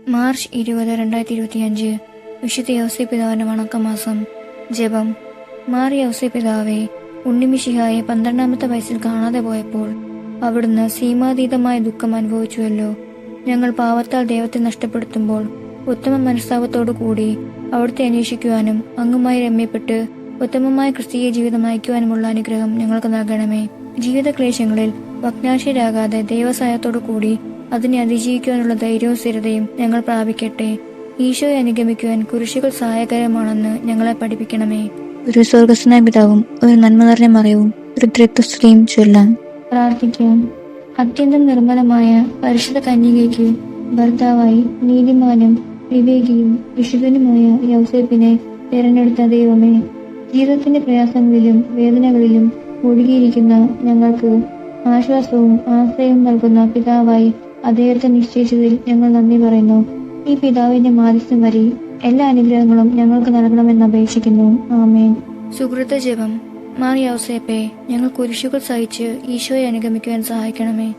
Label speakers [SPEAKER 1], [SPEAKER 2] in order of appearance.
[SPEAKER 1] March 20, 2025 വിശുദ്ധ യൗസേ പിതാവിന്റെ വണക്കമാസം. ജപം. മാർ യൗസേ പിതാവേ, ഉണ്ണിമിശിഹായെ 12-ാമത്തെ വയസ്സിൽ കാണാതെ പോയപ്പോൾ അവിടുന്ന് സീമാതീതമായ ദുഃഖം അനുഭവിച്ചുവല്ലോ. ഞങ്ങൾ പാവത്താൽ ദൈവത്തെ നഷ്ടപ്പെടുത്തുമ്പോൾ ഉത്തമ മനസ്താപത്തോടു കൂടി അവിടുത്തെ അന്വേഷിക്കുവാനും അങ്ങുമായി രമ്യപ്പെട്ട് ഉത്തമമായ ക്രിസ്തീയ ജീവിതം നയിക്കുവാനുമുള്ള അനുഗ്രഹം ഞങ്ങൾക്ക് നൽകണമേ. ജീവിതക്ലേശങ്ങളിൽ ഭഗ്നാശരാകാതെ ദൈവസഹായത്തോടു കൂടി അതിനെ അതിജീവിക്കുവാനുള്ള ധൈര്യവും സ്ഥിരതയും ഞങ്ങൾ പ്രാപിക്കട്ടെ. ഈശോയെ അനുഗമിക്കുവാൻ കുരിശുകൾ സഹായകരമാണെന്ന് ഞങ്ങളെ പഠിപ്പിക്കണമേ.
[SPEAKER 2] ഒരു സ്വർഗസ്നായ പിതാവും ഒരു നന്മ നിറഞ്ഞ മറിയവും ഒരു ത്രിത്വസ്തുതിയും ചൊല്ലാം.
[SPEAKER 1] പ്രാർത്ഥിക്കാം. അത്യന്തം നിർമ്മലമായ പരിശുദ്ധ കന്യകയ്ക്ക് ഭർത്താവായി നീതിമാനും വിവേകിയും വിശുദ്ധനുമായ യൗസേപ്പിനെ തിരഞ്ഞെടുത്ത ദൈവമേ, ജീവിതത്തിന്റെ പ്രയാസങ്ങളിലും വേദനകളിലും ഒഴുകിയിരിക്കുന്ന ഞങ്ങൾക്ക് ആശ്വാസവും ആശ്രയവും നൽകുന്ന പിതാവായി അദ്ദേഹത്തെ നിശ്ചയിച്ചതിൽ ഞങ്ങൾ നന്ദി പറയുന്നു. ഈ പിതാവിന്റെ മാധ്യസ്ഥം വഴി എല്ലാ അനുഗ്രഹങ്ങളും ഞങ്ങൾക്ക് നൽകണമെന്ന് അപേക്ഷിക്കുന്നു. ആമേൻ.
[SPEAKER 2] സുഹൃത ജപം. മാർ യൗസേപ്പേ, ഞങ്ങൾ കുരിശുകൾ സഹിച്ച് ഈശോയെ അനുഗമിക്കുവാൻ സഹായിക്കണമേ.